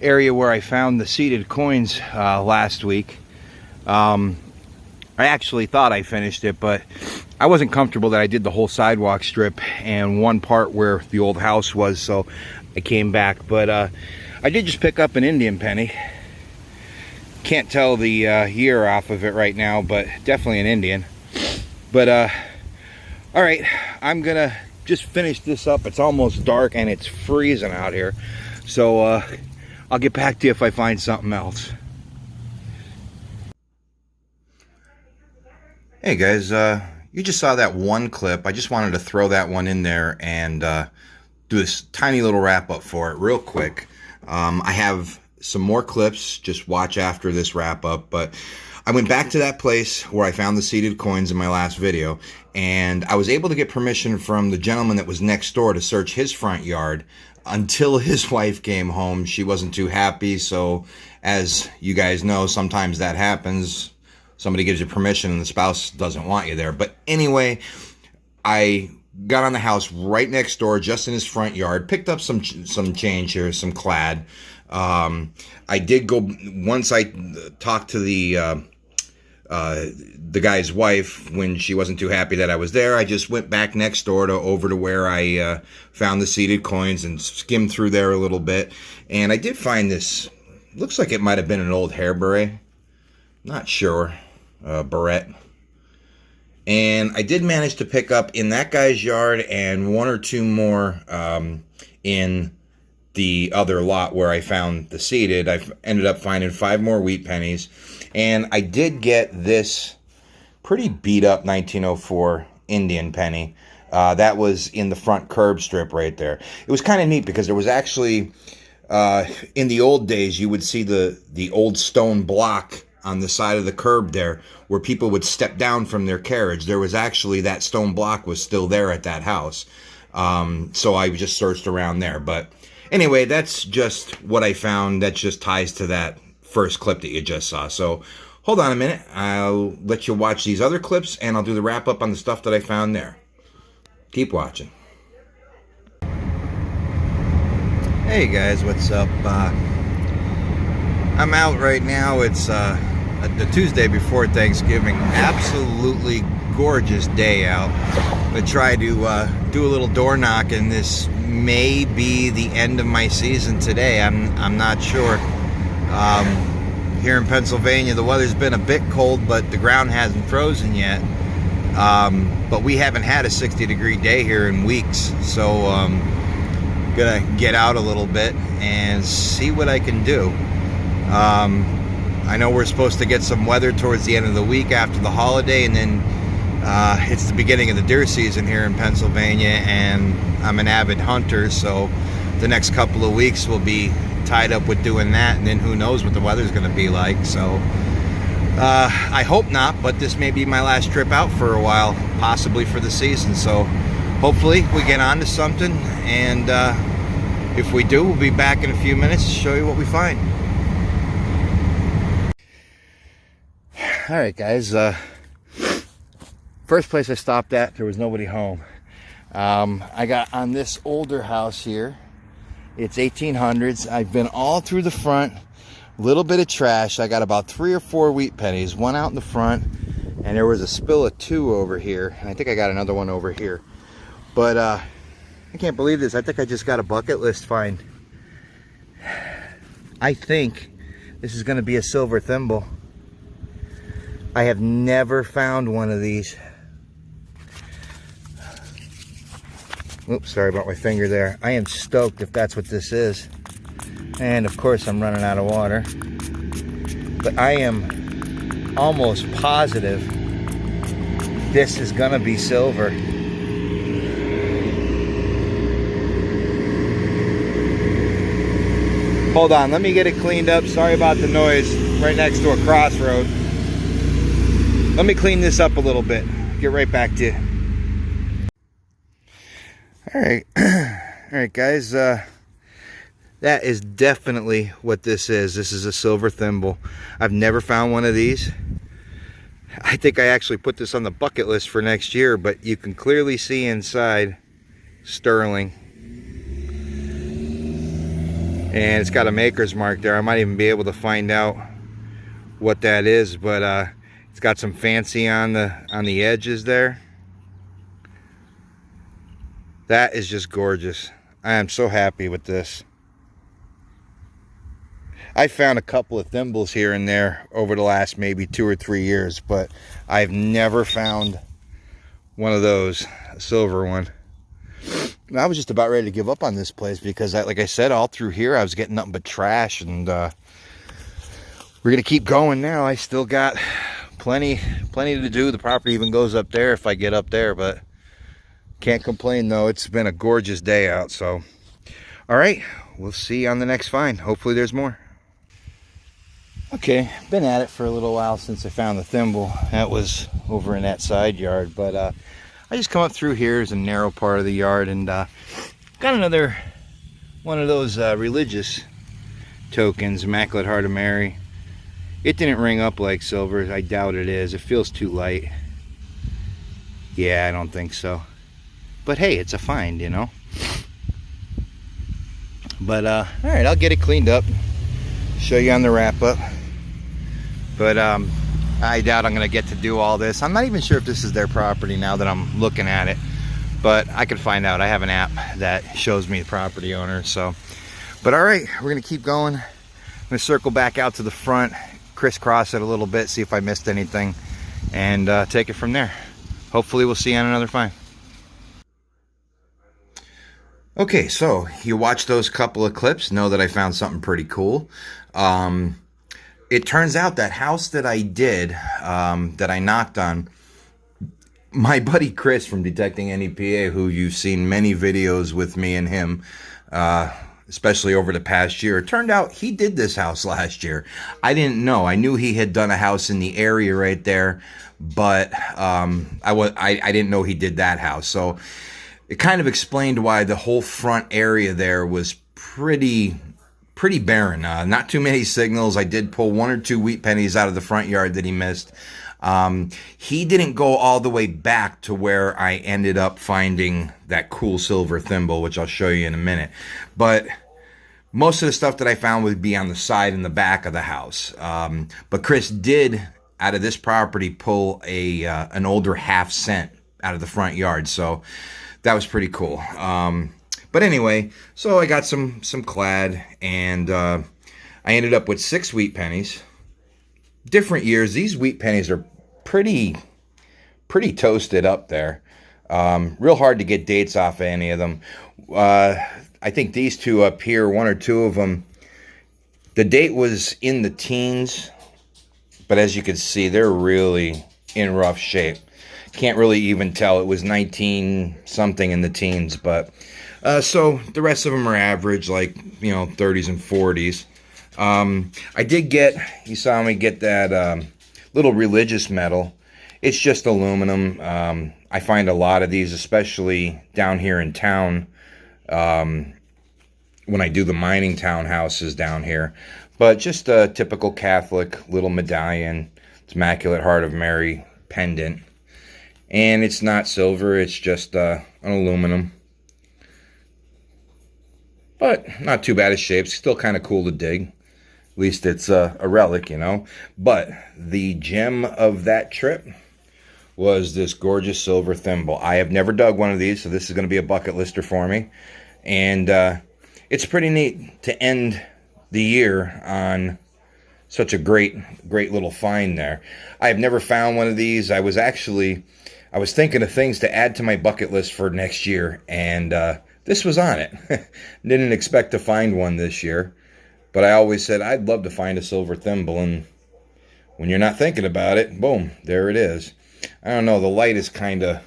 area where I found the seeded coins last week. I actually thought I finished it, but I wasn't comfortable that I did the whole sidewalk strip and one part where the old house was, so I came back. But I did just pick up an Indian penny. Can't tell the year off of it right now, but definitely an Indian. But all right, I'm gonna just finish this up. It's almost dark and it's freezing out here, so I'll get back to you if I find something else. Hey guys, you just saw that one clip. I just wanted to throw that one in there and do this tiny little wrap up for it real quick. I have some more clips, just watch after this wrap up, but I went back to that place where I found the seeded coins in my last video, and I was able to get permission from the gentleman that was next door to search his front yard until his wife came home. She wasn't too happy, so as you guys know, sometimes that happens. Somebody gives you permission and the spouse doesn't want you there. But anyway, I got on the house right next door, just in his front yard, picked up some change here, some clad. I did go, once I talked to the guy's wife when she wasn't too happy that I was there, I just went back next door over to where I found the seeded coins and skimmed through there a little bit. And I did find this, looks like it might have been an old hair beret. Not sure. Barrette. And I did manage to pick up in that guy's yard and one or two more in the other lot where I found the seeded. I ended up finding 5 more wheat pennies, and I did get this pretty beat up 1904 Indian penny. That was in the front curb strip right there. It was kind of neat because there was actually in the old days you would see the old stone block on the side of the curb there where people would step down from their carriage. There was actually, that stone block was still there at that house. So I just searched around there. But anyway, that's just what I found. That just ties to that first clip that you just saw. So hold on a minute. I'll let you watch these other clips and I'll do the wrap up on the stuff that I found there. Keep watching. Hey guys, what's up? I'm out right now. It's the Tuesday before Thanksgiving. Absolutely gorgeous day out. I try to do a little door knocking. This may be the end of my season today. I'm not sure. Here in Pennsylvania, the weather's been a bit cold, but the ground hasn't frozen yet. But we haven't had a 60-degree day here in weeks, so gonna get out a little bit and see what I can do. I know we're supposed to get some weather towards the end of the week after the holiday, and then it's the beginning of the deer season here in Pennsylvania, and I'm an avid hunter, so the next couple of weeks will be tied up with doing that, and then who knows what the weather's going to be like. So I hope not, but this may be my last trip out for a while, possibly for the season. So hopefully we get on to something, and if we do, we'll be back in a few minutes to show you what we find. All right, guys, first place I stopped at, there was nobody home. I got on this older house here. It's 1800s. I've been all through the front, a little bit of trash. I got about 3 or 4 wheat pennies, one out in the front, and there was a spill of 2 over here. I think I got another one over here. But I can't believe this. I think I just got a bucket list find. I think this is going to be a silver thimble. I have never found one of these. Oops, sorry about my finger there. I am stoked if that's what this is. And of course I'm running out of water. But I am almost positive this is gonna be silver. Hold on, let me get it cleaned up. Sorry about the noise. Right next to a crossroad. Let me clean this up a little bit. Get right back to you. All right, guys. That is definitely what this is. This is a silver thimble. I've never found one of these. I think I actually put this on the bucket list for next year, but you can clearly see inside sterling. And it's got a maker's mark there. I might even be able to find out what that is, but it's got some fancy on the edges there. That is just gorgeous. I am so happy with this. I found a couple of thimbles here and there over the last maybe 2 or 3 years, but I've never found one of those, a silver one. I was just about ready to give up on this place because, like I said, all through here I was getting nothing but trash, and we're gonna keep going now. I still got plenty to do. The property even goes up there if I get up there, but can't complain though. It's been a gorgeous day out. So all right, we'll see you on the next find. Hopefully there's more. Okay, been at it for a little while since I found the thimble. That was over in that side yard, but I just come up through here. Is a narrow part of the yard, and got another one of those religious tokens, Immaculate Heart of Mary. It didn't ring up like silver. I doubt it is. It feels too light. Yeah, I don't think so. But hey, it's a find, you know. But all right, I'll get it cleaned up, show you on the wrap up. But I doubt I'm gonna get to do all this. I'm not even sure if this is their property now that I'm looking at it, but I can find out. I have an app that shows me the property owner. So, but all right, we're gonna keep going. I'm gonna circle back out to the front, crisscross it a little bit, see if I missed anything, and take it from there. Hopefully we'll see you on another find. Okay, so you watch those couple of clips, know that I found something pretty cool. It turns out that house that I did, that I knocked on, my buddy Chris from Detecting NEPA, who you've seen many videos with me and him, especially over the past year, it turned out he did this house last year. I didn't know. I knew he had done a house in the area right there, but I didn't know he did that house. So it kind of explained why the whole front area there was pretty barren. Not too many signals. I did pull 1 or 2 wheat pennies out of the front yard that he missed. He didn't go all the way back to where I ended up finding that cool silver thimble, which I'll show you in a minute. But most of the stuff that I found would be on the side and the back of the house. But Chris did, out of this property, pull an older half cent out of the front yard. So that was pretty cool. But anyway, so I got some clad, and I ended up with 6 wheat pennies. Different years. These wheat pennies are pretty toasted up there. Real hard to get dates off of any of them. I think these two up here, 1 or 2 of them, the date was in the teens, but as you can see, they're really in rough shape. Can't really even tell. It was 19 something in the teens, but so the rest of them are average, like, you know, 30s and 40s. I did get, you saw me get that little religious medal. It's just aluminum. I find a lot of these, especially down here in town, when I do the mining townhouses down here. But just a typical Catholic little medallion. It's Immaculate Heart of Mary pendant. And it's not silver, it's just an aluminum. But not too bad of shape. Still kind of cool to dig. At least it's a relic, you know. But the gem of that trip was this gorgeous silver thimble. I have never dug one of these, so this is going to be a bucket lister for me. And it's pretty neat to end the year on such a great little find there. I have never found one of these. I was thinking of things to add to my bucket list for next year, and this was on it. Didn't expect to find one this year, but I always said I'd love to find a silver thimble, and when you're not thinking about it, boom, there it is. I don't know, the light is kind of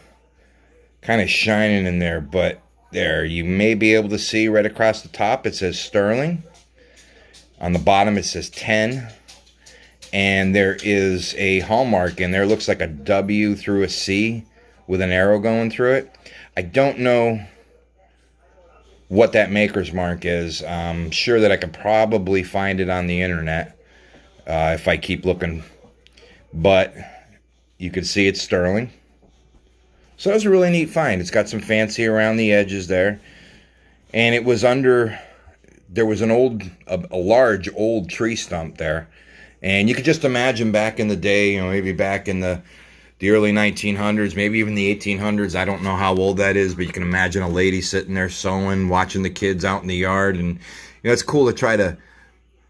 shining in there, but there, you may be able to see right across the top, it says sterling. On the bottom, it says 10. And there is a hallmark in there. It looks like a W through a C with an arrow going through it. I don't know what that maker's mark is. I'm sure that I could probably find it on the internet if I keep looking. But you can see it's sterling. So that was a really neat find. It's got some fancy around the edges there. And it was under there was a large old tree stump there. And you could just imagine back in the day, maybe back in the early 1900s, maybe even the 1800s. I don't know how old that is, but you can imagine a lady sitting there sewing, watching the kids out in the yard. And, it's cool to try to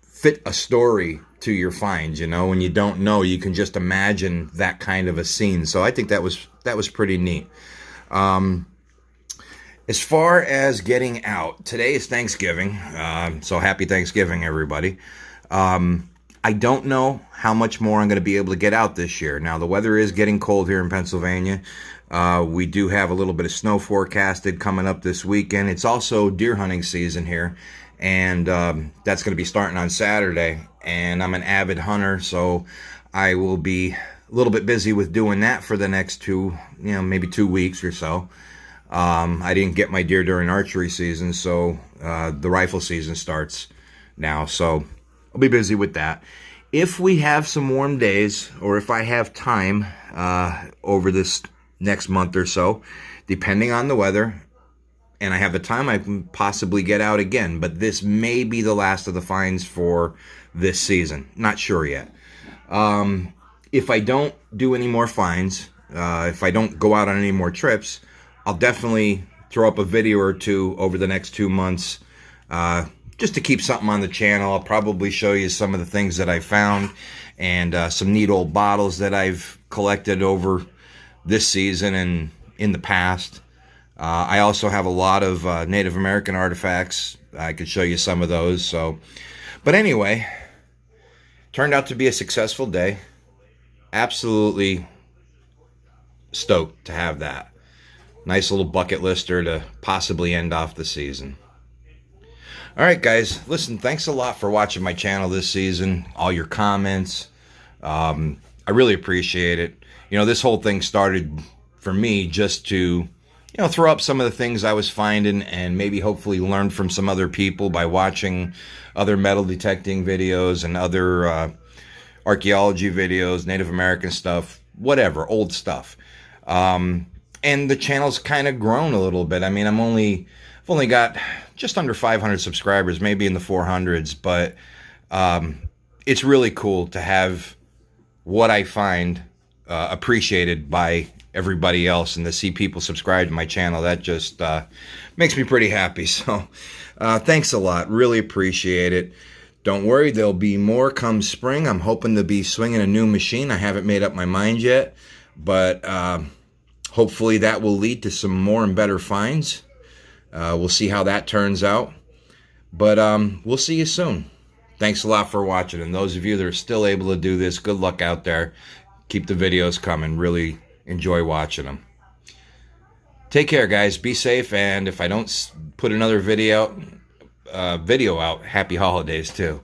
fit a story to your finds. When you don't know, you can just imagine that kind of a scene. So I think that was pretty neat. As far as getting out, today is Thanksgiving. So happy Thanksgiving, everybody. I don't know how much more I'm going to be able to get out this year. Now, the weather is getting cold here in Pennsylvania. We do have a little bit of snow forecasted coming up this weekend. It's also deer hunting season here, and that's going to be starting on Saturday. And I'm an avid hunter, so I will be a little bit busy with doing that for the next maybe 2 weeks or so. I didn't get my deer during archery season, so the rifle season starts now. So I'll be busy with that. If we have some warm days, or if I have time over this next month or so, depending on the weather, and I have the time, I can possibly get out again. But this may be the last of the finds for this season. Not sure yet. If I don't do any more finds, if I don't go out on any more trips, I'll definitely throw up a video or two over the next 2 months, just to keep something on the channel. I'll probably show you some of the things that I found, and some neat old bottles that I've collected over this season and in the past. I also have a lot of Native American artifacts. I could show you some of those. But anyway, turned out to be a successful day. Absolutely stoked to have that. Nice little bucket lister to possibly end off the season. All right, guys, listen, thanks a lot for watching my channel this season, all your comments. I really appreciate it. This whole thing started for me just to, throw up some of the things I was finding, and maybe hopefully learn from some other people by watching other metal detecting videos and other archaeology videos, Native American stuff, whatever, old stuff. And the channel's kind of grown a little bit. I mean, I've only got just under 500 subscribers, maybe in the 400s, but it's really cool to have what I find appreciated by everybody else, and to see people subscribe to my channel. That just makes me pretty happy. So thanks a lot. Really appreciate it. Don't worry, there'll be more come spring. I'm hoping to be swinging a new machine. I haven't made up my mind yet, but hopefully that will lead to some more and better finds. We'll see how that turns out. But we'll see you soon. Thanks a lot for watching. And those of you that are still able to do this, good luck out there. Keep the videos coming. Really enjoy watching them. Take care, guys. Be safe. And if I don't put another video out, happy holidays too.